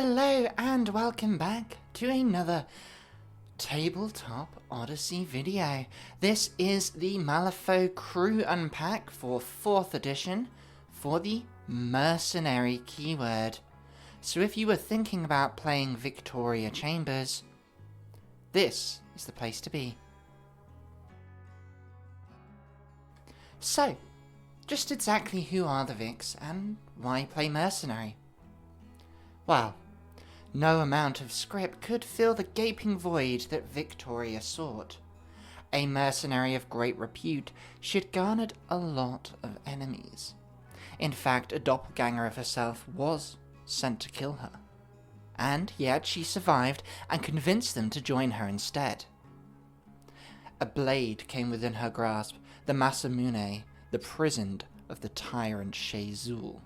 Hello and welcome back to another Tabletop Odyssey video. This is the Malifaux crew unpack for 4th edition for the Mercenary keyword. So if you were thinking about playing Viktoria Chambers, this is the place to be. So, just exactly who are the Vics and why play Mercenary? Well, no amount of script could fill the gaping void that Viktoria sought. A mercenary of great repute, she had garnered a lot of enemies. In fact, a doppelganger of herself was sent to kill her. And yet she survived and convinced them to join her instead. A blade came within her grasp, the Masamune, the prisoned of the tyrant Shezul.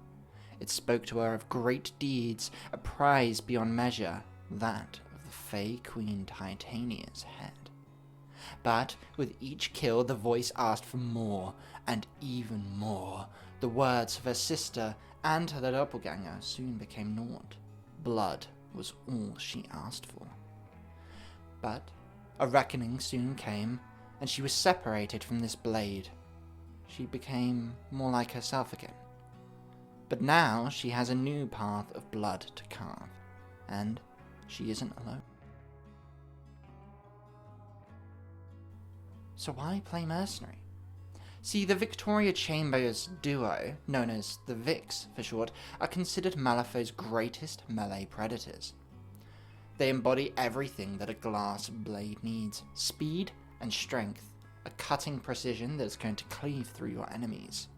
It spoke to her of great deeds, a prize beyond measure, that of the Fey Queen Titania's head. But with each kill the voice asked for more, and even more. The words of her sister and her doppelganger soon became naught. Blood was all she asked for. But a reckoning soon came, and she was separated from this blade. She became more like herself again. But now she has a new path of blood to carve, and she isn't alone. So why play Mercenary? See, the Viktoria Chambers duo, known as the Vics for short, are considered Malifaux's greatest melee predators. They embody everything that a glass blade needs: speed and strength, a cutting precision that's going to cleave through your enemies.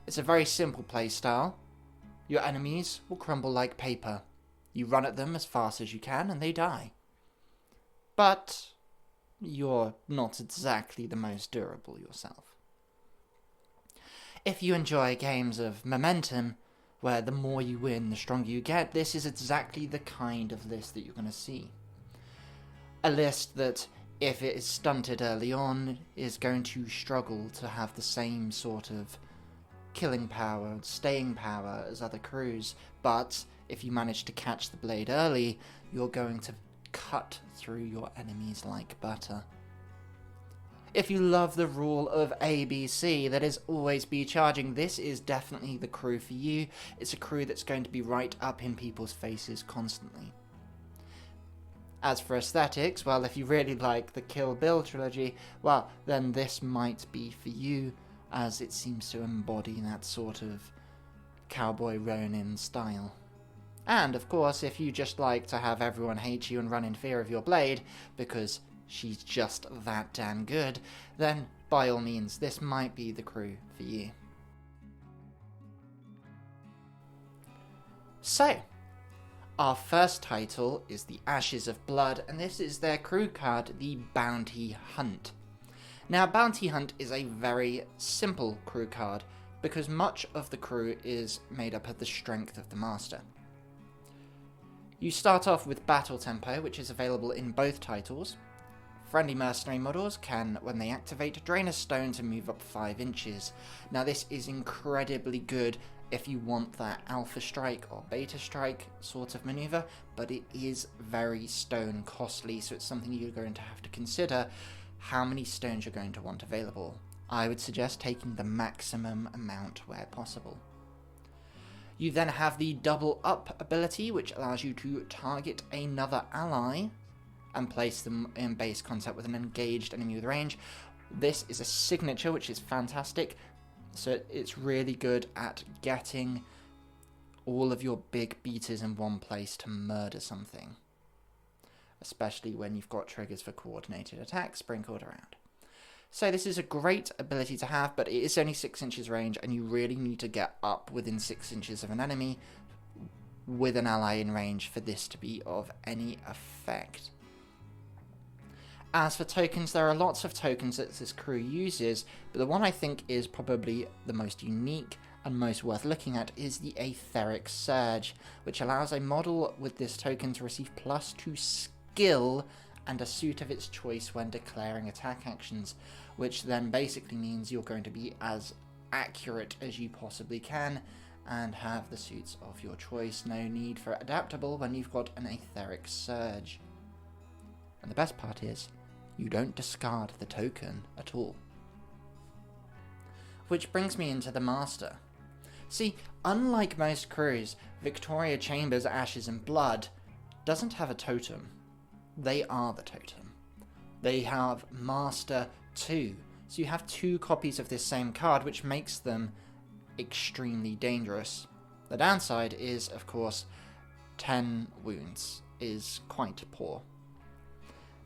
It's a very simple playstyle. Your enemies will crumble like paper. You run at them as fast as you can and they die. But you're not exactly the most durable yourself. If you enjoy games of momentum, where the more you win, the stronger you get, this is exactly the kind of list that you're going to see. A list that, if it is stunted early on, is going to struggle to have the same sort of killing power, staying power as other crews, but if you manage to catch the blade early, you're going to cut through your enemies like butter. If you love the rule of ABC, that is always be charging, this is definitely the crew for you. It's a crew that's going to be right up in people's faces constantly. As for aesthetics, well, if you really like the Kill Bill trilogy, well, then this might be for you, as it seems to embody that sort of cowboy Ronin style. And, of course, if you just like to have everyone hate you and run in fear of your blade, because she's just that damn good, then, by all means, this might be the crew for you. So, our first title is the Ashes of Blood, and this is their crew card, the Bounty Hunt. Now, Bounty Hunt is a very simple crew card, because much of the crew is made up of the strength of the master. You start off with Battle Tempo, which is available in both titles. Friendly mercenary models can, when they activate, drain a stone to move up 5 inches. Now, this is incredibly good if you want that Alpha Strike or Beta Strike sort of maneuver, but it is very stone costly, so it's something you're going to have to consider how many stones you're going to want available. I would suggest taking the maximum amount where possible. You then have the Double Up ability, which allows you to target another ally and place them in base contact with an engaged enemy with range. This is a signature, which is fantastic, so it's really good at getting all of your big beaters in one place to murder something, especially when you've got triggers for coordinated attacks sprinkled around. So this is a great ability to have, but it is only 6 inches range, and you really need to get up within 6 inches of an enemy with an ally in range for this to be of any effect. As for tokens, there are lots of tokens that this crew uses, but the one I think is probably the most unique and most worth looking at is the Aetheric Surge, which allows a model with this token to receive +2 skill and a suit of its choice when declaring attack actions, which then basically means you're going to be as accurate as you possibly can and have the suits of your choice. No need for adaptable when you've got an etheric surge. And the best part is, you don't discard the token at all. Which brings me into the Master. See, unlike most crews, Viktoria Chambers Ashes and Blood doesn't have a totem. They are the totem. They have Master 2, so you have 2 copies of this same card, which makes them extremely dangerous. The downside is, of course, 10 wounds is quite poor.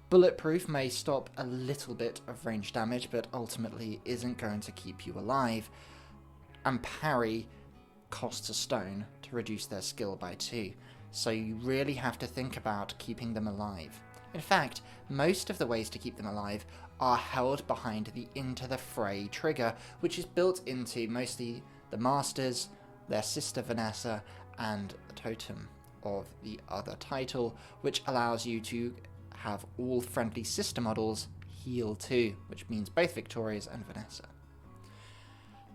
Bulletproof may stop a little bit of range damage, but ultimately isn't going to keep you alive. And parry costs a stone to reduce their skill by 2, so you really have to think about keeping them alive. In fact, most of the ways to keep them alive are held behind the Into the Fray trigger, which is built into mostly the Masters, their sister Vanessa, and the totem of the other title, which allows you to have all friendly sister models heal too, which means both Viktoria's and Vanessa.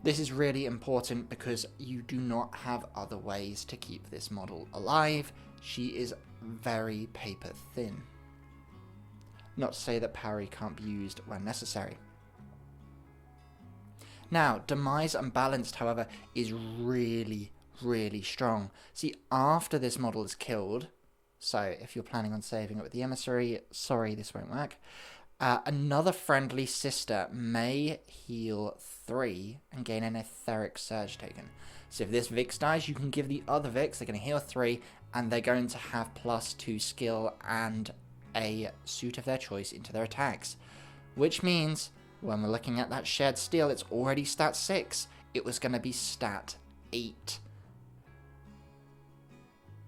This is really important because you do not have other ways to keep this model alive. She is very paper thin. Not to say that parry can't be used when necessary. Now, Demise Unbalanced, however, is really, really strong. See, after this model is killed, so if you're planning on saving it with the Emissary, sorry, this won't work. Another friendly sister may heal 3 and gain an Etheric Surge token. So if this Vix dies, you can give the other Vix, they're going to heal 3, and they're going to have +2 skill and a suit of their choice into their attacks. Which means, when we're looking at that shared steel, it's already stat 6. It was going to be stat 8.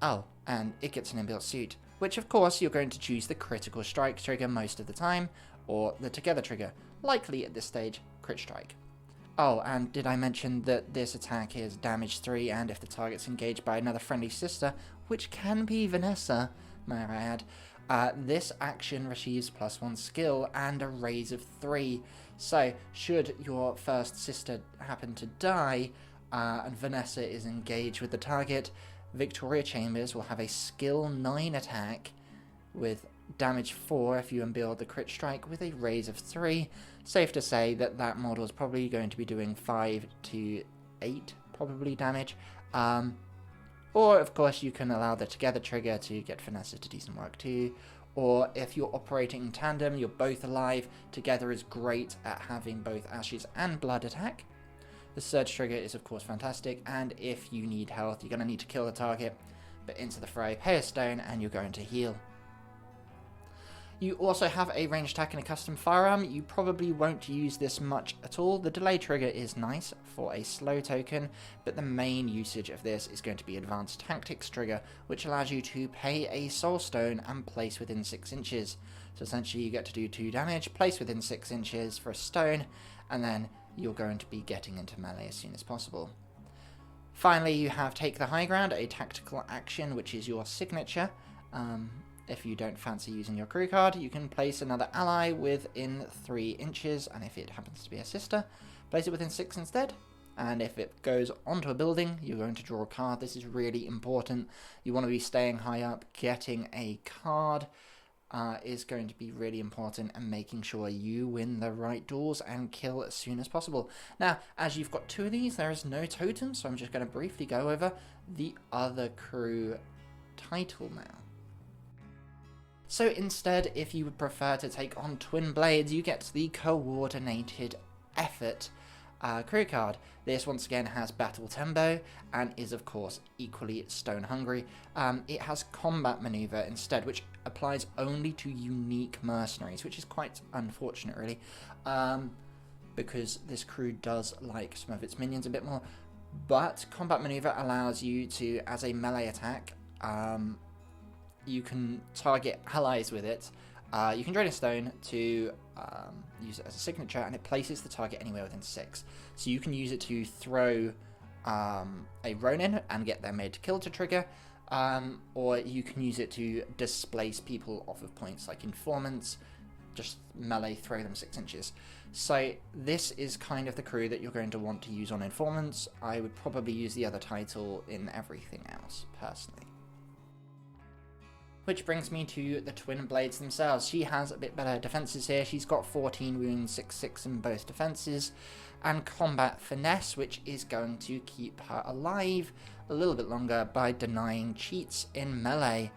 Oh, and it gets an inbuilt suit, which of course you're going to choose the critical strike trigger most of the time, or the together trigger, likely at this stage, crit strike. Oh, and did I mention that this attack is damage 3, and if the target's engaged by another friendly sister, which can be Vanessa, may I add, this action receives +1 skill and a raise of 3. So, should your first sister happen to die, and Vanessa is engaged with the target, Viktoria Chambers will have a skill 9 attack with damage 4 if you unbuild the crit strike with a raise of 3. Safe to say that that model is probably going to be doing 5 to 8 probably damage. Or of course you can allow the together trigger to get Vanessa to decent work too. Or if you're operating in tandem, you're both alive, together is great at having both Ashes and Blood attack. The surge trigger is of course fantastic, and if you need health, you're going to need to kill the target, but Into the Fray, pay a stone, and you're going to heal. You also have a ranged attack and a custom firearm. You probably won't use this much at all. The delay trigger is nice for a slow token, but the main usage of this is going to be advanced tactics trigger, which allows you to pay a soul stone and place within 6 inches. So essentially you get to do 2 damage, place within 6 inches for a stone, and then you're going to be getting into melee as soon as possible. Finally, you have Take the High Ground, a tactical action, which is your signature. If you don't fancy using your crew card, you can place another ally within 3 inches, and if it happens to be a sister, place it within 6 instead. And if it goes onto a building, you're going to draw a card. This is really important. You want to be staying high up. Getting a card is going to be really important, and making sure you win the right duels and kill as soon as possible. Now, as you've got 2 of these, there is no totem, so I'm just going to briefly go over the other crew title now. So instead, if you would prefer to take on Twin Blades, you get the Coordinated Effort crew card. This once again has Battle Tempo and is of course equally stone hungry. It has Combat Maneuver instead, which applies only to unique mercenaries, which is quite unfortunate really, because this crew does like some of its minions a bit more. But Combat Maneuver allows you to, as a melee attack, you can target allies with it. You can drain a stone to use it as a signature, and it places the target anywhere within 6. So you can use it to throw a Ronin and get their made to kill to trigger, or you can use it to displace people off of points like informants, just melee throw them 6 inches. So this is kind of the crew that you're going to want to use on Informants. I would probably use the other title in everything else, personally. Which brings me to the Twin Blades themselves. She has a bit better defenses here. She's got 14 wounds, 6/6 in both defenses, and combat finesse, which is going to keep her alive a little bit longer by denying cheats in melee.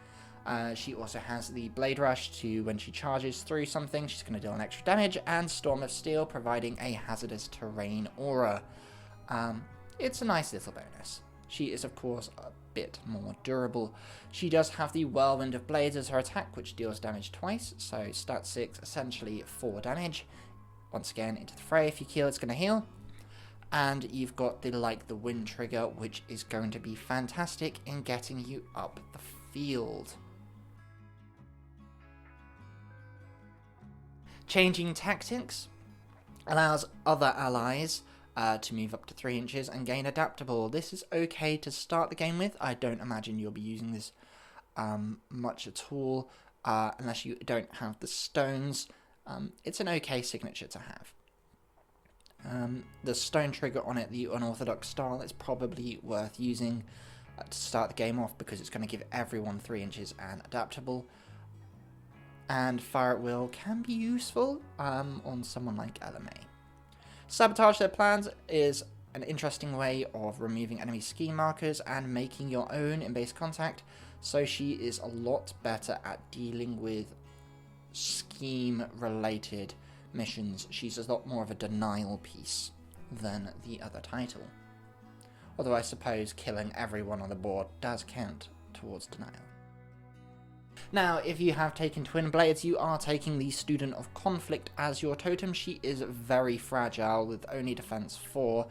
She also has the Blade Rush to when she charges through something, she's going to deal an extra damage, and Storm of Steel, providing a hazardous terrain aura. It's a nice little bonus. She is, of course, a bit more durable. She does have the Whirlwind of Blades as her attack, which deals damage twice, so stat 6, essentially 4 damage. Once again, into the fray. If you kill, it's going to heal. And you've got the Like the Wind trigger, which is going to be fantastic in getting you up the field. Changing Tactics allows other allies to move up to 3 inches and gain Adaptable. This is okay to start the game with. I don't imagine you'll be using this much at all unless you don't have the stones. It's an okay signature to have. The stone trigger on it, the unorthodox style, is probably worth using to start the game off because it's going to give everyone 3 inches and Adaptable. And Fire at Will can be useful on someone like LMA. Sabotage Their Plans is an interesting way of removing enemy scheme markers and making your own in base contact, so she is a lot better at dealing with scheme-related missions. She's a lot more of a denial piece than the other title. Although I suppose killing everyone on the board does count towards denial. Now, if you have taken Twin Blades, you are taking the Student of Conflict as your totem. She is very fragile with only defense 4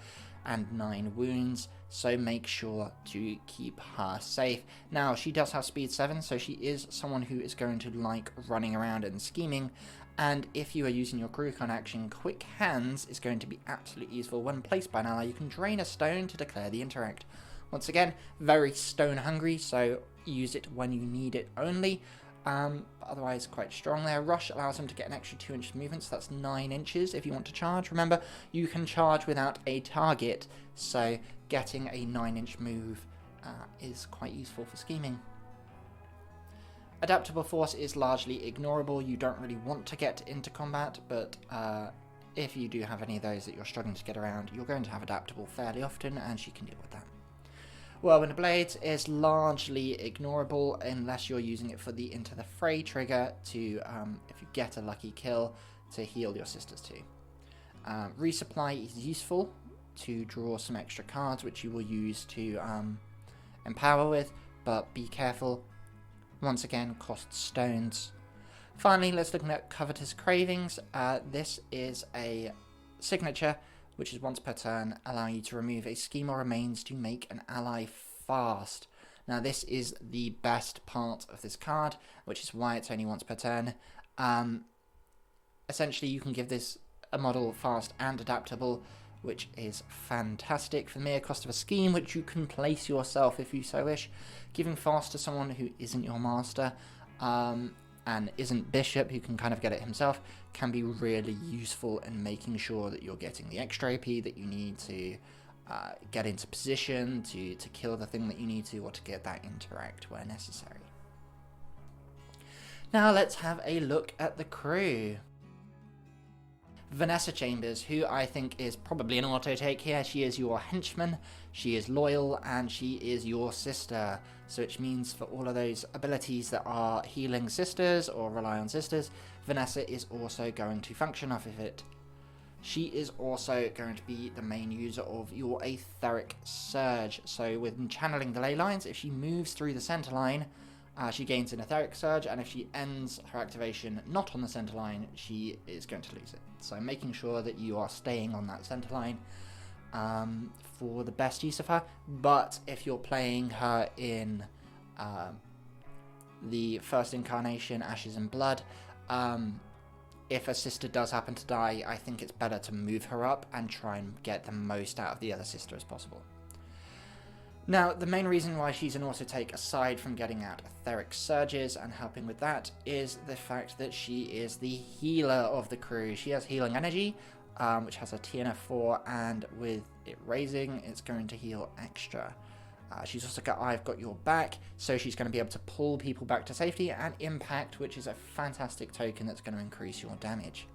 and 9 wounds, so make sure to keep her safe. Now, she does have speed 7, so she is someone who is going to like running around and scheming, and if you are using your Kurukon action, Quick Hands is going to be absolutely useful. When placed by an ally, you can drain a stone to declare the interact. Once again, very stone hungry, so use it when you need it only. Otherwise, quite strong there. Rush allows him to get an extra 2 inches movement, so that's 9 inches if you want to charge. Remember, you can charge without a target, so getting a 9-inch move is quite useful for scheming. Adaptable Force is largely ignorable. You don't really want to get into combat, but if you do have any of those that you're struggling to get around, you're going to have Adaptable fairly often, and she can deal with that. Whirlwind of Blades is largely ignorable unless you're using it for the Into the Fray trigger to, if you get a lucky kill, to heal your sisters too. Resupply is useful to draw some extra cards, which you will use to empower with, but be careful. Once again, costs stones. Finally, let's look at Covetous Cravings. This is a signature which is once per turn, allowing you to remove a scheme or remains to make an ally fast. Now, this is the best part of this card, which is why it's only once per turn. Essentially, you can give this a model fast and adaptable, which is fantastic for the mere cost of a scheme, which you can place yourself if you so wish. Giving fast to someone who isn't your master, and isn't Bishop, who can kind of get it himself, can be really useful in making sure that you're getting the extra AP that you need to get into position, to kill the thing that you need to, or to get that interact where necessary. Now let's have a look at the crew. Vanessa Chambers, who I think is probably an auto-take here. She is your henchman, she is loyal, and she is your sister. So which means for all of those abilities that are healing sisters or rely on sisters, Vanessa is also going to function off of it. She is also going to be the main user of your Etheric Surge. So with channeling the ley lines, if she moves through the center line, she gains an Etheric Surge, and if she ends her activation not on the center line, she is going to lose it. So making sure that you are staying on that center line for the best use of her. But if you're playing her in the first incarnation, Ashes and Blood, if a sister does happen to die, I think it's better to move her up and try and get the most out of the other sister as possible. Now, the main reason why she's an auto-take, aside from getting out etheric surges and helping with that, is the fact that she is the healer of the crew. She has healing energy, which has a TNF 4, and with it raising, it's going to heal extra. She's also got I've Got Your Back, so she's going to be able to pull people back to safety, and Impact, which is a fantastic token that's going to increase your damage.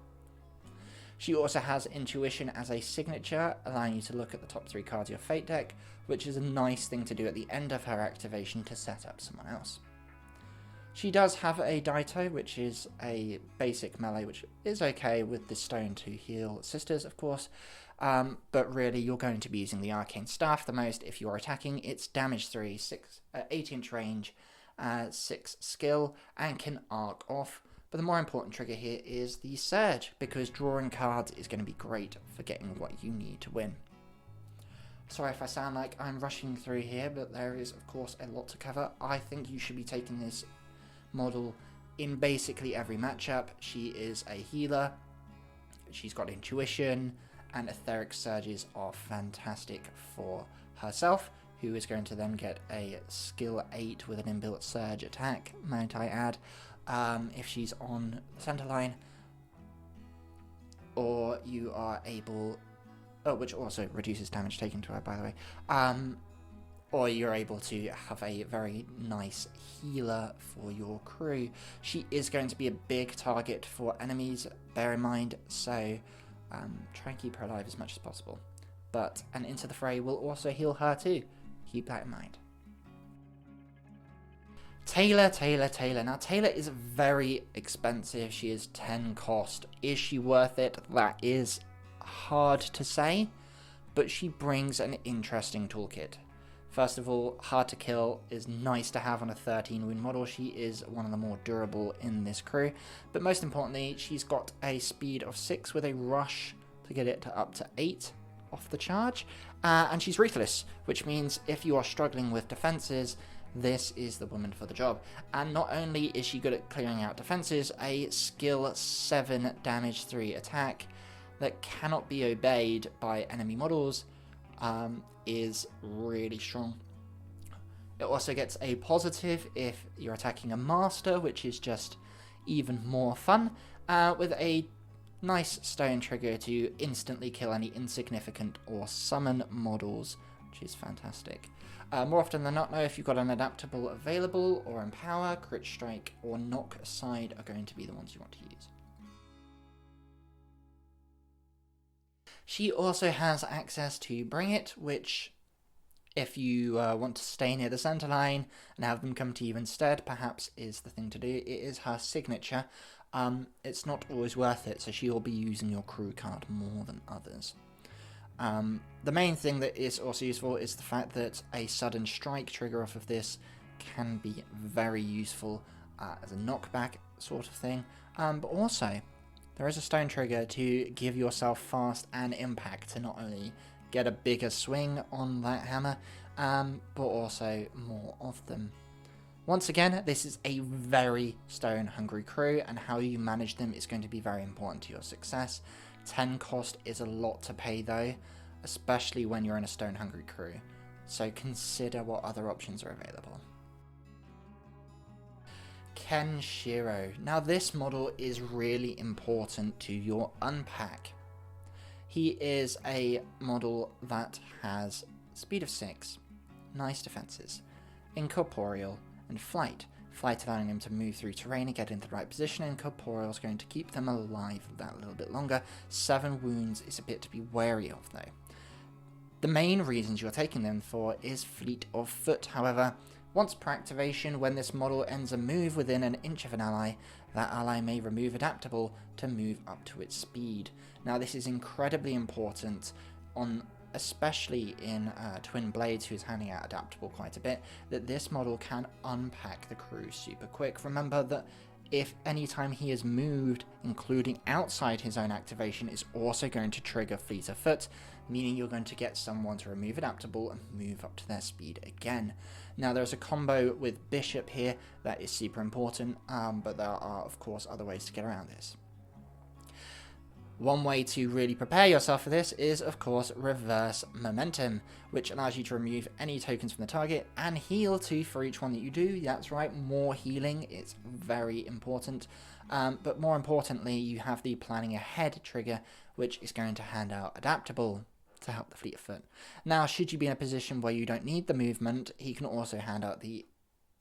She also has Intuition as a signature, allowing you to look at the top 3 cards of your Fate deck, which is a nice thing to do at the end of her activation to set up someone else. She does have a Daito, which is a basic melee, which is okay with the stone to heal sisters, of course, but really you're going to be using the Arcane Staff the most if you're attacking. It's damage 3, 8-inch range, 6 skill, and can arc off. But the more important trigger here is the Surge, because drawing cards is going to be great for getting what you need to win. Sorry if I sound like I'm rushing through here, but there is, of course, a lot to cover. I think you should be taking this model in basically every matchup. She is a healer, she's got Intuition, and Etheric Surges are fantastic for herself, who is going to then get a skill 8 with an inbuilt Surge attack, might I add, if she's on the center line, or you are able, which also reduces damage taken to her, by the way, or you're able to have a very nice healer for your crew. She is going to be a big target for enemies, bear in mind, so try and keep her alive as much as possible. But an Into the Fray will also heal her too, keep that in mind. Taelor. Now, Taelor is very expensive. She is 10 cost. Is she worth it? That is hard to say, but she brings an interesting toolkit. First of all, hard to kill is nice to have on a 13 wound model. She is one of the more durable in this crew, but most importantly, she's got a speed of 6 with a rush to get it to up to 8 off the charge, and she's ruthless, which means if you are struggling with defenses, this is the woman for the job. And not only is she good at clearing out defenses, a skill 7 damage 3 attack that cannot be obeyed by enemy models is really strong. It also gets a positive if you're attacking a master, which is just even more fun, with a nice stone trigger to instantly kill any insignificant or summon models, which is fantastic. More often than not, though, if you've got an adaptable available, or Empower, Crit Strike, or Knock Aside are going to be the ones you want to use. She also has access to Bring It, which, if you want to stay near the center line and have them come to you instead, perhaps is the thing to do. It is her signature. It's not always worth it, so she will be using your crew card more than others. The main thing that is also useful is the fact that a sudden strike trigger off of this can be very useful as a knockback sort of thing, but also there is a stone trigger to give yourself fast and impact to not only get a bigger swing on that hammer, but also more of them. Once again, this is a very stone hungry crew, and how you manage them is going to be very important to your success. 10 cost is a lot to pay though, especially when you're in a stone hungry crew, so consider what other options are available. Kenshiro. Now this model is really important to your Unpack. He is a model that has speed of 6, nice defenses, incorporeal, and flight. Flight allowing him to move through terrain and get into the right position, and Corporeal is going to keep them alive that little bit longer. 7 wounds is a bit to be wary of though. The main reasons you're taking them for is Fleet of Foot, however. Once per activation, when this model ends a move within an inch of an ally, that ally may remove Adaptable to move up to its speed. Now this is incredibly important especially in Twin Blades, who's handing out Adaptable quite a bit, that this model can unpack the crew super quick. Remember that if any time he is moved, including outside his own activation, is also going to trigger Fleet of Foot, meaning you're going to get someone to remove Adaptable and move up to their speed again. Now there's a combo with Bishop here that is super important, but there are of course other ways to get around this. One way to really prepare yourself for this is, of course, reverse momentum, which allows you to remove any tokens from the target and heal 2 for each one that you do. That's right, more healing. It's very important. But more importantly, you have the planning ahead trigger, which is going to hand out adaptable to help the fleet of foot. Now, should you be in a position where you don't need the movement, he can also hand out the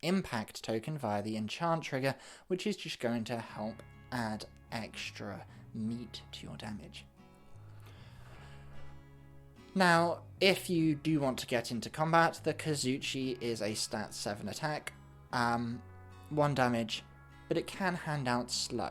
impact token via the enchant trigger, which is just going to help add extra meat to your damage. Now, if you do want to get into combat, the Kazuchi is a stat 7 attack, 1 damage, but it can hand out slow,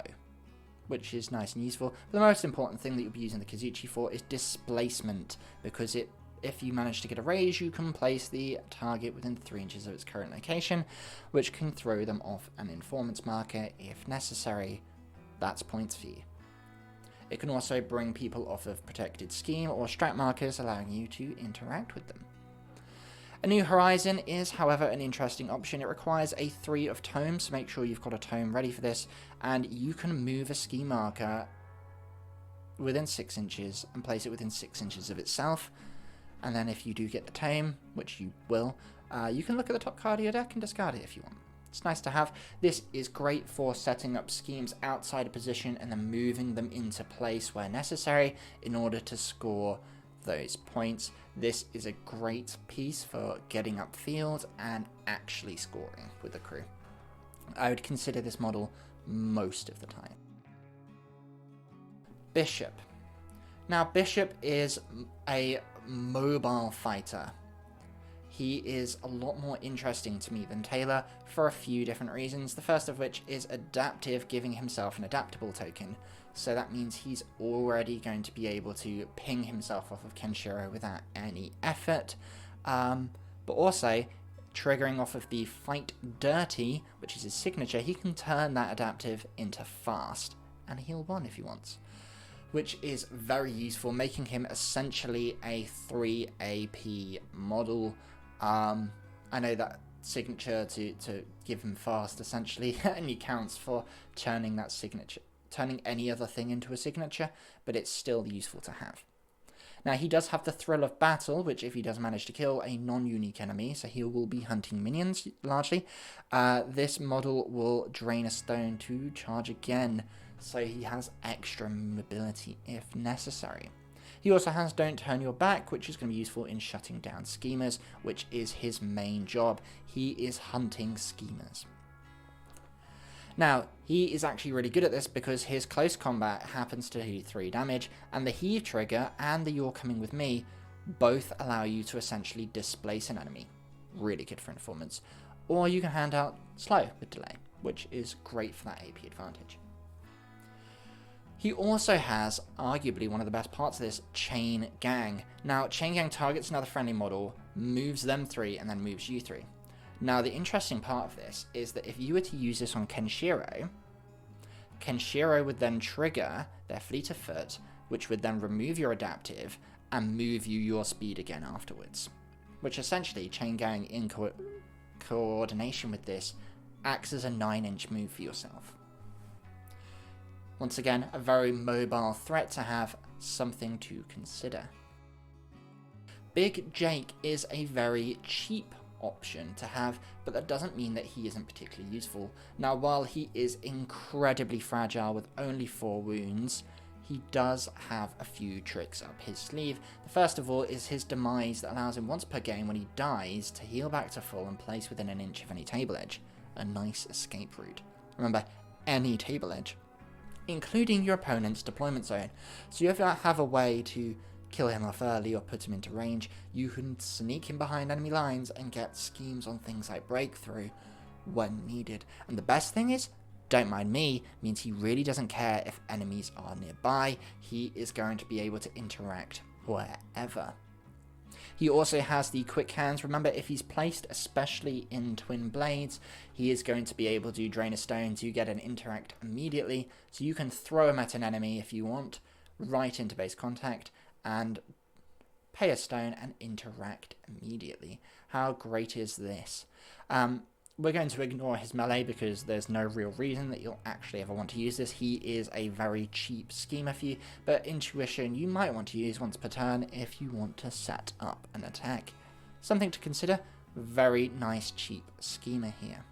which is nice and useful. But the most important thing that you'll be using the Kazuchi for is displacement, because if you manage to get a raise, you can place the target within 3 inches of its current location, which can throw them off an informant's marker if necessary. That's points for you. It can also bring people off of protected scheme or strat markers, allowing you to interact with them. A New Horizon is, however, an interesting option. It requires a 3 of tomes, so make sure you've got a tome ready for this, and you can move a scheme marker within 6 inches and place it within 6 inches of itself. And then if you do get the tome, which you will, you can look at the top card of your deck and discard it if you want. It's nice to have. This is great for setting up schemes outside a position and then moving them into place where necessary in order to score those points. This is a great piece for getting upfield and actually scoring with the crew. I would consider this model most of the time. Bishop. Now, Bishop is a mobile fighter. He is a lot more interesting to me than Taelor for a few different reasons. The first of which is adaptive, giving himself an adaptable token. So that means he's already going to be able to ping himself off of Kenshiro without any effort. But also, triggering off of the Fight Dirty, which is his signature, he can turn that adaptive into fast and heal 1 if he wants, which is very useful, making him essentially a 3 AP model. I know that signature to give him fast essentially only counts for turning that signature, turning any other thing into a signature, but it's still useful to have. Now, he does have the Thrill of Battle, which if he does manage to kill a non-unique enemy, so he will be hunting minions largely, this model will drain a stone to charge again, so he has extra mobility if necessary. He also has Don't Turn Your Back, which is going to be useful in shutting down schemers, which is his main job. He is hunting schemers. Now, he is actually really good at this because his close combat happens to do 3 damage, and the Heave trigger and the You're Coming With Me both allow you to essentially displace an enemy. Really good for informants. Or you can hand out Slow with delay, which is great for that AP advantage. He also has, arguably one of the best parts of this, Chain Gang. Now, Chain Gang targets another friendly model, moves them 3, and then moves you 3. Now, the interesting part of this is that if you were to use this on Kenshiro, Kenshiro would then trigger their Fleet of Foot, which would then remove your adaptive and move you your speed again afterwards. Which essentially, Chain Gang in coordination with this acts as a 9-inch move for yourself. Once again, a very mobile threat to have, something to consider. Big Jake is a very cheap option to have, but that doesn't mean that he isn't particularly useful. Now, while he is incredibly fragile with only 4 wounds, he does have a few tricks up his sleeve. The first of all is his demise that allows him once per game when he dies to heal back to full and place within an inch of any table edge. A nice escape route. Remember, any table edge, including your opponent's deployment zone. So if you have a way to kill him off early or put him into range, you can sneak him behind enemy lines and get schemes on things like breakthrough when needed. And the best thing is, don't mind me, means he really doesn't care if enemies are nearby. He is going to be able to interact wherever. He also has the quick hands. Remember, if he's placed especially in twin blades, he is going to be able to drain a stone to get an interact immediately. So you can throw him at an enemy if you want, right into base contact, and pay a stone and interact immediately. How great is this? we're going to ignore his melee because there's no real reason that you'll actually ever want to use this. He is a very cheap schemer for you, but intuition you might want to use once per turn if you want to set up an attack. Something to consider. Very nice cheap schemer here.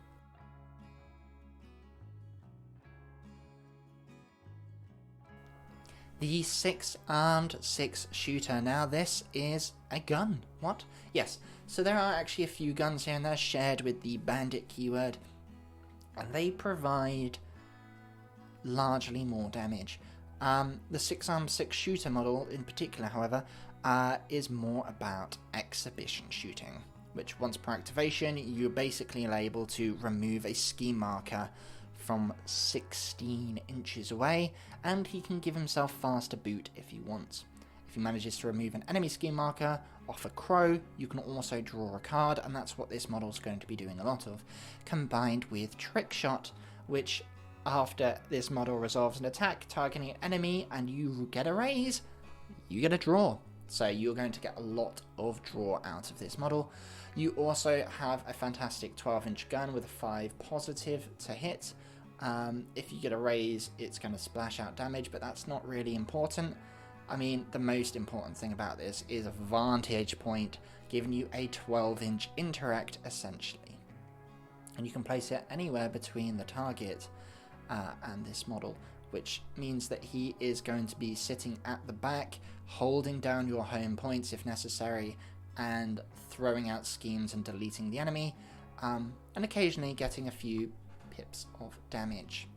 The 6-armed 6-shooter. Now this is a gun. What? Yes. So there are actually a few guns here and they're shared with the bandit keyword. And they provide largely more damage. The 6-armed 6-shooter model in particular, however, is more about exhibition shooting. Which once per activation, you're basically able to remove a scheme marker from 16 inches away, and he can give himself faster boot if he wants. If he manages to remove an enemy scheme marker off a crow, you can also draw a card, and that's what this model is going to be doing a lot of, combined with Trick Shot, which after this model resolves an attack targeting an enemy and you get a raise, you get a draw. So you're going to get a lot of draw out of this model. You also have a fantastic 12-inch gun with a 5 positive to hit. If you get a raise, it's going to splash out damage, but that's not really important. I mean, the most important thing about this is a vantage point, giving you a 12-inch interact, essentially. And you can place it anywhere between the target and this model, which means that he is going to be sitting at the back, holding down your home points if necessary, and throwing out schemes and deleting the enemy, and occasionally getting a few pips of damage.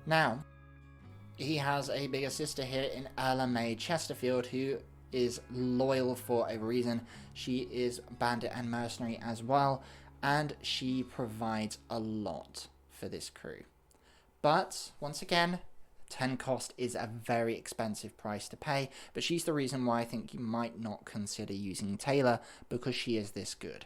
Now, he has a bigger sister here in Mae Chesterfield, who is loyal for a reason. She is bandit and mercenary as well, and she provides a lot for this crew. But, once again, 10 cost is a very expensive price to pay, but she's the reason why I think you might not consider using Taelor, because she is this good.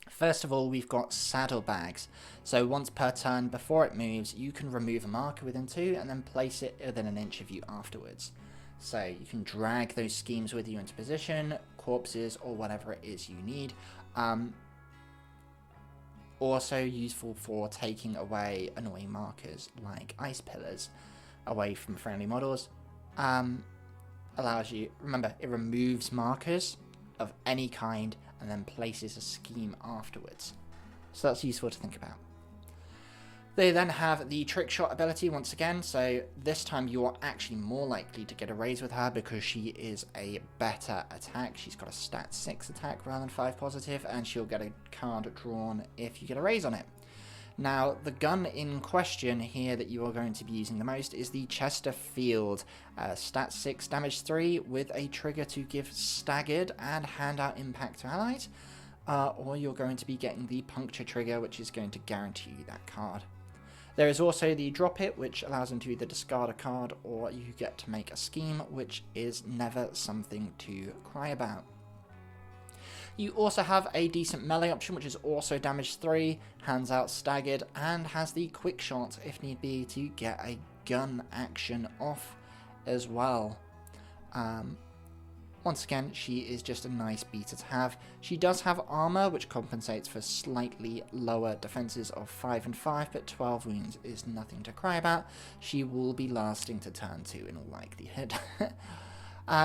First of all, we've got saddlebags. So once per turn before it moves, you can remove a marker within 2 and then place it within an inch of you afterwards. So you can drag those schemes with you into position, corpses, or whatever it is you need. Also useful for taking away annoying markers like ice pillars away from friendly models. Allows you, remember, it removes markers of any kind and then places a scheme afterwards. So that's useful to think about. They then have the Trick Shot ability once again, so this time you are actually more likely to get a raise with her because she is a better attack. She's got a stat 6 attack rather than 5 positive, and she'll get a card drawn if you get a raise on it. Now, the gun in question here that you are going to be using the most is the Chesterfield, stat 6, damage 3, with a trigger to give staggered and hand out impact to allies, or you're going to be getting the puncture trigger, which is going to guarantee you that card. There is also the drop it, which allows them to either discard a card or you get to make a scheme, which is never something to cry about. You also have a decent melee option, which is also damage 3, hands out staggered, and has the quick shot, if need be, to get a gun action off as well. Once again, she is just a nice beta to have. She does have armor, which compensates for slightly lower defenses of 5 and 5, but 12 wounds is nothing to cry about. She will be lasting to turn 2 in all likelihood.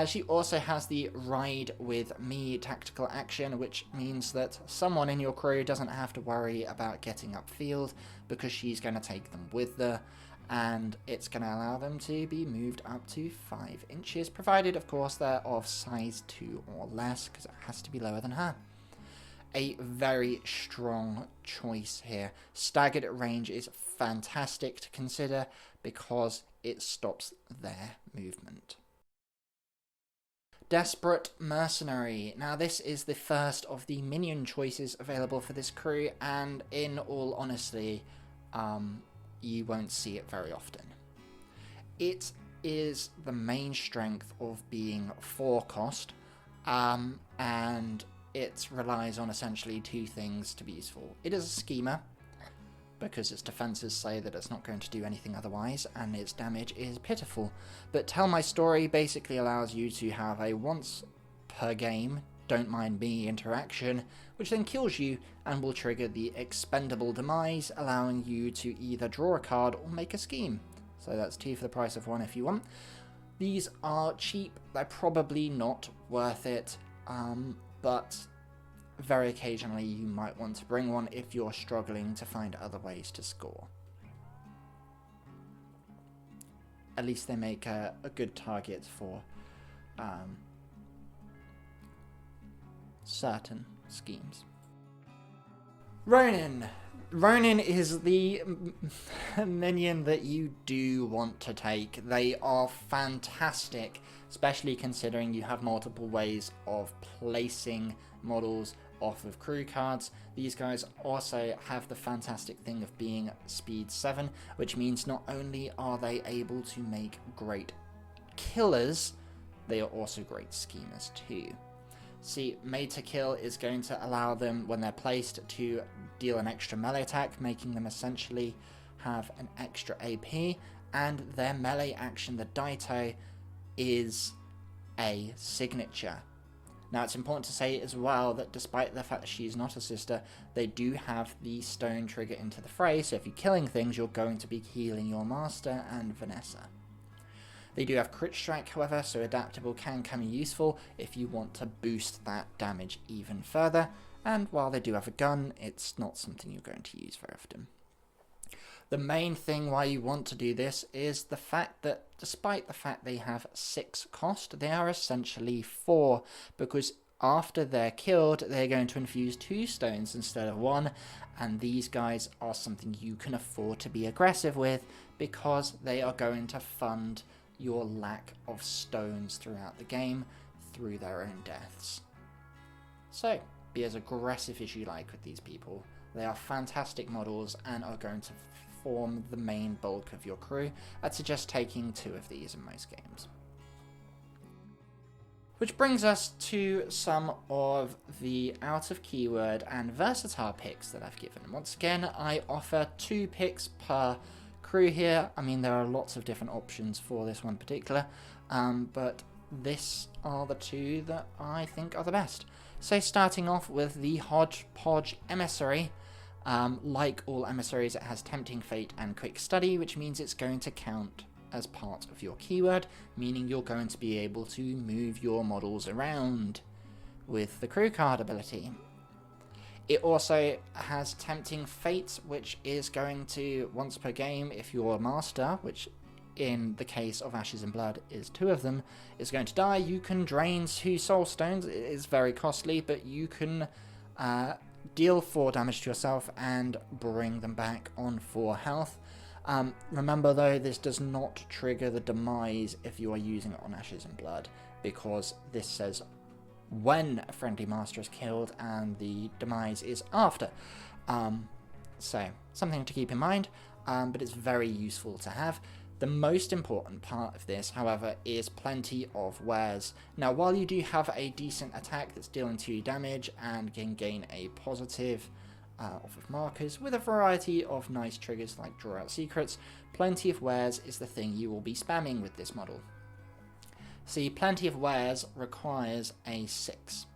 She also has the Ride With Me tactical action, which means that someone in your crew doesn't have to worry about getting upfield because she's going to take them with her, and it's going to allow them to be moved up to 5 inches, provided, of course, they're of size 2 or less, because it has to be lower than her. A very strong choice here. Staggered range is fantastic to consider because it stops their movement. Desperate Mercenary. Now this is the first of the minion choices available for this crew, and in all honesty, you won't see it very often. It is the main strength of being 4 cost, and it relies on essentially 2 things to be useful. It is a schemer, because its defenses say that it's not going to do anything otherwise, and its damage is pitiful. But Tell My Story basically allows you to have a once per game Don't Mind Me interaction, which then kills you and will trigger the expendable demise, allowing you to either draw a card or make a scheme. So that's 2 for the price of 1 if you want. These are cheap, they're probably not worth it, but very occasionally you might want to bring one if you're struggling to find other ways to score. At least they make a good target for certain schemes. Ronin. Ronin is the minion that you do want to take. They are fantastic, especially considering you have multiple ways of placing models off of crew cards. These guys also have the fantastic thing of being speed 7, which means not only are they able to make great killers, they are also great schemers too. See, Made to Kill is going to allow them, when they're placed, to deal an extra melee attack, making them essentially have an extra AP, and their melee action, the Daito, is a signature. Now, it's important to say as well that despite the fact that she's not a sister, they do have the stone trigger into the fray, so if you're killing things, you're going to be healing your master and Vanessa. They do have crit strike, however, so adaptable can come in useful if you want to boost that damage even further, and while they do have a gun, it's not something you're going to use very often. The main thing why you want to do this is the fact that despite the fact they have 6 cost, they are essentially 4, because after they're killed, they're going to infuse 2 stones instead of 1, and these guys are something you can afford to be aggressive with because they are going to fund your lack of stones throughout the game through their own deaths. So, be as aggressive as you like with these people. They are fantastic models and are going to form the main bulk of your crew. I'd suggest taking 2 of these in most games. Which brings us to some of the out of keyword and versatile picks that I've given. Once again, I offer 2 picks per crew here. I mean, there are lots of different options for this one particular, but this are the 2 that I think are the best. So starting off with the Hodgepodge Emissary. Like all emissaries, it has Tempting Fate and Quick Study, which means it's going to count as part of your keyword, meaning you're going to be able to move your models around with the crew card ability. It also has Tempting Fate, which is going to, once per game, if you're a master, which in the case of Ashes and Blood is 2 of them, is going to die, you can drain 2 soul stones. It is very costly, but you can deal 4 damage to yourself and bring them back on 4 health. Remember though, this does not trigger the demise if you are using it on Ashes and Blood, because this says when a friendly master is killed and the demise is after. So, something to keep in mind, but it's very useful to have. The most important part of this, however, is plenty of wares. Now, while you do have a decent attack that's dealing 2 damage and can gain a positive off of markers with a variety of nice triggers like Draw Out Secrets, plenty of wares is the thing you will be spamming with this model. See, plenty of wares requires a 6,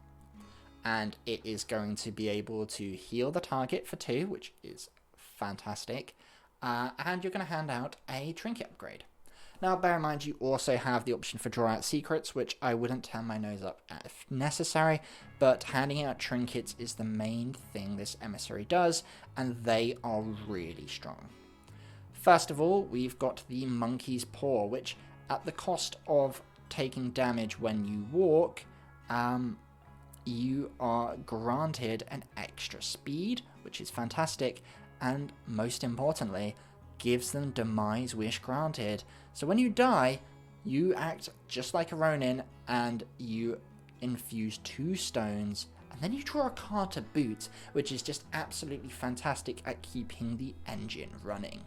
and it is going to be able to heal the target for 2, which is fantastic, and you're going to hand out a trinket upgrade. Now, bear in mind, you also have the option for Draw Out Secrets, which I wouldn't turn my nose up at if necessary, but handing out trinkets is the main thing this emissary does, and they are really strong. First of all, we've got the Monkey's Paw, which at the cost of taking damage when you walk, you are granted an extra speed, which is fantastic, and most importantly, gives them Demise Wish granted. So when you die, you act just like a Ronin and you infuse 2 stones, and then you draw a card to boot, which is just absolutely fantastic at keeping the engine running.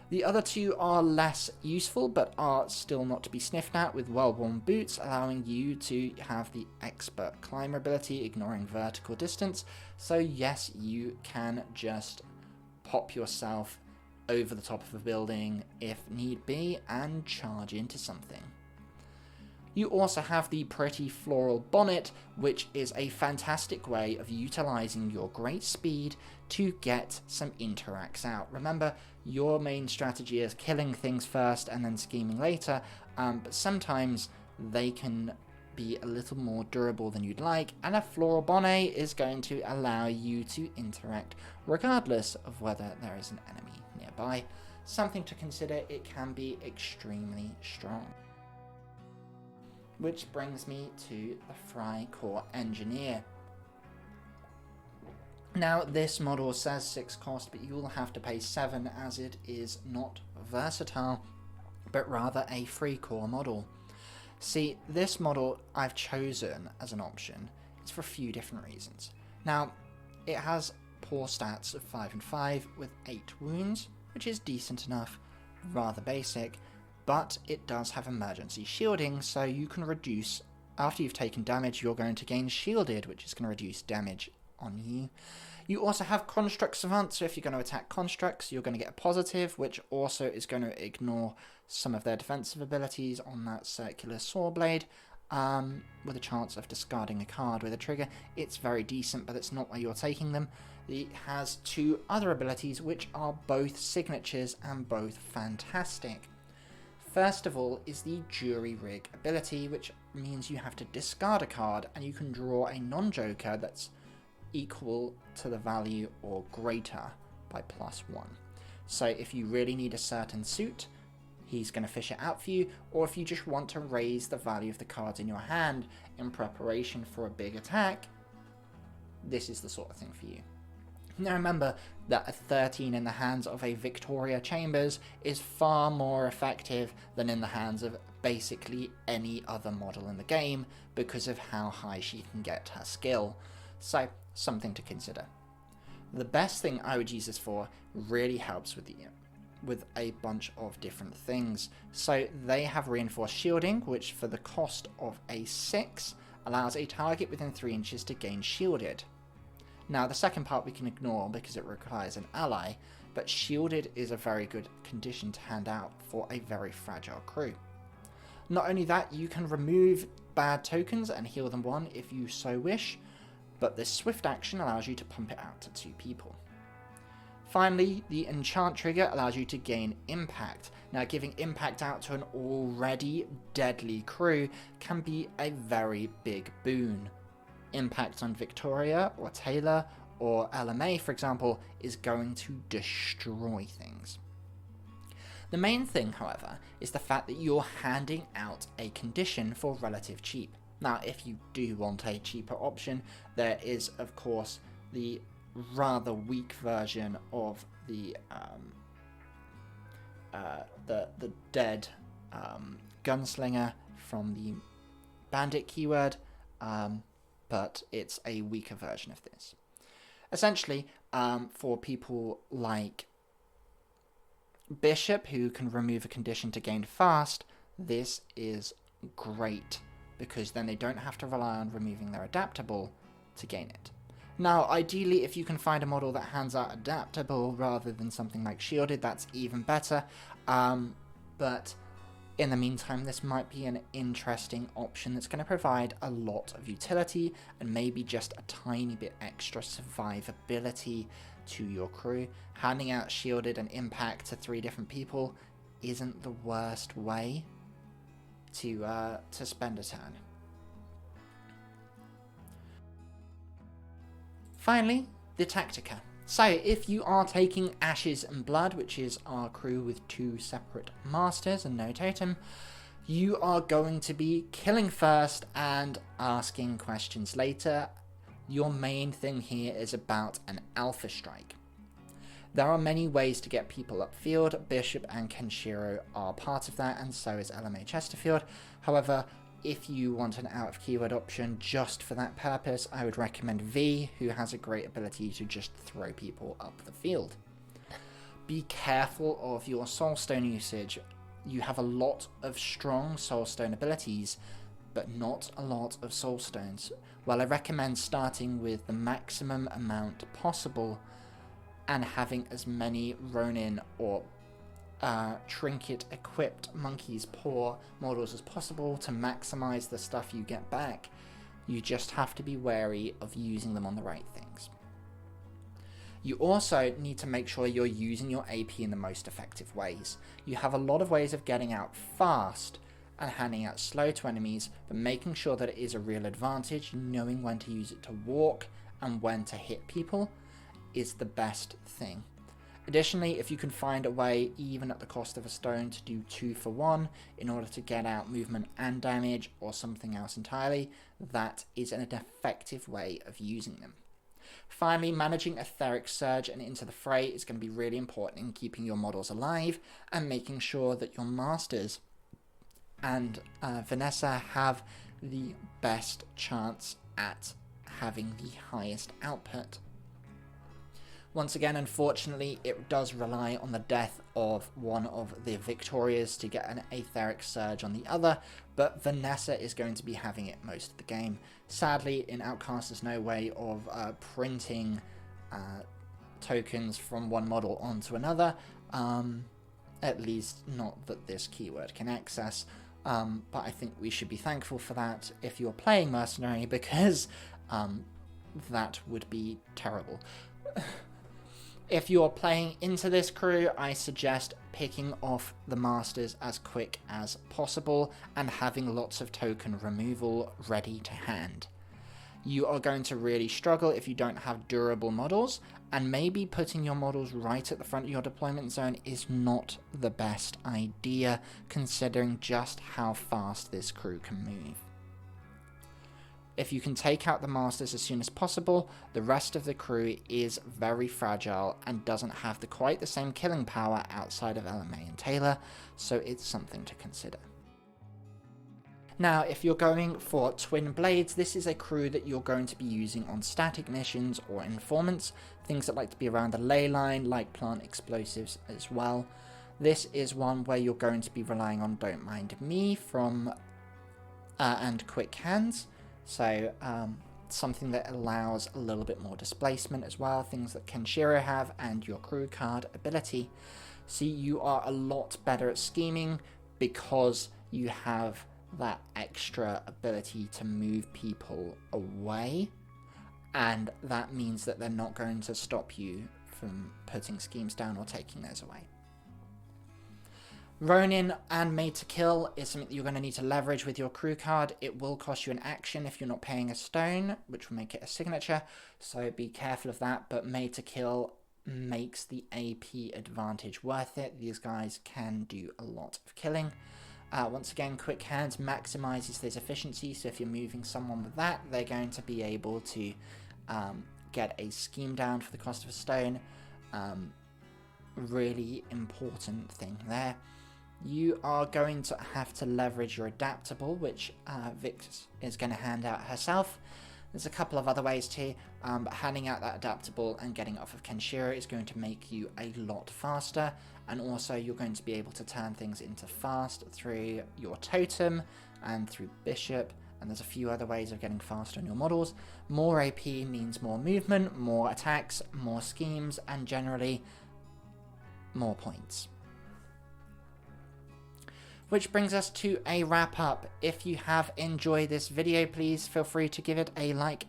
The other 2 are less useful, but are still not to be sniffed at, with Well-Worn Boots allowing you to have the Expert Climber ability, ignoring vertical distance. So yes, you can just pop yourself over the top of a building if need be and charge into something. You also have the pretty floral bonnet, which is a fantastic way of utilizing your great speed to get some interacts out. Remember, your main strategy is killing things first and then scheming later, but sometimes they can be a little more durable than you'd like, and a floral bonnet is going to allow you to interact regardless of whether there is an enemy nearby. Something to consider, it can be extremely strong. Which brings me to the Freikorps Engineer. Now, this model says 6 cost, but you will have to pay 7 as it is not versatile, but rather a Freikorps model. See, this model I've chosen as an option. It's for a few different reasons. Now, it has poor stats of 5 and 5 with 8 wounds, which is decent enough, rather basic, but it does have emergency shielding, so you can reduce, after you've taken damage, you're going to gain shielded, which is going to reduce damage on you. You also have Construct Savant, so if you're going to attack constructs, you're going to get a positive, which also is going to ignore some of their defensive abilities on that circular saw blade, with a chance of discarding a card with a trigger. It's very decent, but it's not where you're taking them. It has 2 other abilities, which are both signatures and both fantastic. First of all is the Jury Rig ability, which means you have to discard a card and you can draw a non-joker that's equal to the value or greater by +1. So if you really need a certain suit, he's going to fish it out for you, or if you just want to raise the value of the cards in your hand in preparation for a big attack, this is the sort of thing for you. Now remember that a 13 in the hands of a Viktoria Chambers is far more effective than in the hands of basically any other model in the game because of how high she can get her skill. So, something to consider. The best thing I would use this for really helps with a bunch of different things. So they have reinforced shielding, which for the cost of a 6 allows a target within 3 inches to gain shielded. Now, the second part we can ignore because it requires an ally, but shielded is a very good condition to hand out for a very fragile crew. Not only that, you can remove bad tokens and heal them 1 if you so wish, but this swift action allows you to pump it out to 2 people. Finally, the enchant trigger allows you to gain impact. Now, giving impact out to an already deadly crew can be a very big boon. Impact on Viktoria or Taelor or Mae, for example, is going to destroy things. The main thing, however, is the fact that you're handing out a condition for relative cheap. Now, if you do want a cheaper option, there is, of course, the rather weak version of the dead gunslinger from the bandit keyword, but it's a weaker version of this. Essentially, for people like Bishop, who can remove a condition to gain fast, this is great, because then they don't have to rely on removing their adaptable to gain it. Now, ideally, if you can find a model that hands out adaptable rather than something like shielded, that's even better. But in the meantime, this might be an interesting option that's going to provide a lot of utility and maybe just a tiny bit extra survivability to your crew. Handing out shielded and impact to 3 different people isn't the worst way to spend a turn. Finally, the Tactica. So, if you are taking Ashes and Blood, which is our crew with 2 separate masters and no totem, you are going to be killing first and asking questions later. Your main thing here is about an alpha strike. There are many ways to get people upfield. Bishop and Kenshiro are part of that, and so is Mae Chesterfield. However, if you want an out of keyword option just for that purpose, I would recommend V, who has a great ability to just throw people up the field. Be careful of your soulstone usage. You have a lot of strong soulstone abilities, but not a lot of soulstones. Well, I recommend starting with the maximum amount possible and having as many Ronin or trinket-equipped monkey's paw models as possible to maximize the stuff you get back. You just have to be wary of using them on the right things. You also need to make sure you're using your AP in the most effective ways. You have a lot of ways of getting out fast and handing out slow to enemies, but making sure that it is a real advantage, knowing when to use it to walk and when to hit people is the best thing. Additionally, if you can find a way, even at the cost of a stone, to do 2 for 1 in order to get out movement and damage or something else entirely, that is an effective way of using them. Finally, managing Etheric Surge and Into the Fray is going to be really important in keeping your models alive and making sure that your masters and Vanessa have the best chance at having the highest output. Once again, unfortunately, it does rely on the death of one of the Viktorias to get an Etheric Surge on the other, but Vanessa is going to be having it most of the game. Sadly, in Outcast, there's no way of printing tokens from one model onto another, at least not that this keyword can access, but I think we should be thankful for that if you're playing Mercenary, because that would be terrible. If you're playing into this crew, I suggest picking off the masters as quick as possible and having lots of token removal ready to hand. You are going to really struggle if you don't have durable models, and maybe putting your models right at the front of your deployment zone is not the best idea, considering just how fast this crew can move. If you can take out the masters as soon as possible, the rest of the crew is very fragile and doesn't have quite the same killing power outside of Mae and Taelor, so it's something to consider. Now, if you're going for Twin Blades, this is a crew that you're going to be using on static missions or informants, things that like to be around the ley line, like plant explosives as well. This is one where you're going to be relying on Don't Mind Me from and Quick Hands. So something that allows a little bit more displacement as well, things that Kenshiro have, and your crew card ability. See, you are a lot better at scheming because you have that extra ability to move people away, and that means that they're not going to stop you from putting schemes down or taking those away. Ronin and Made to Kill is something that you're going to need to leverage with your crew card. It will cost you an action if you're not paying a stone, which will make it a signature, so be careful of that, but Made to Kill makes the AP advantage worth it. These guys can do a lot of killing. Once again, Quick Hands maximizes this efficiency, so if you're moving someone with that, they're going to be able to get a scheme down for the cost of a stone. Really important thing there. You are going to have to leverage your adaptable, which Vix is going to hand out herself. There's a couple of other ways too, but handing out that adaptable and getting it off of Kenshiro is going to make you a lot faster, and also you're going to be able to turn things into fast through your totem and through bishop, and there's a few other ways of getting faster on your models. More AP means more movement, more attacks, more schemes, and generally more points. Which brings us to a wrap up. If you have enjoyed this video, please feel free to give it a like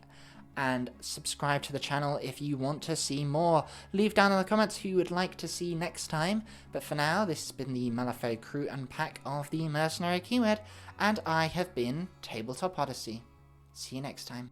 and subscribe to the channel if you want to see more. Leave down in the comments who you would like to see next time. But for now, this has been the Malifaux crew unpack of the Mercenary keyword, and I have been Tabletop Odyssey. See you next time.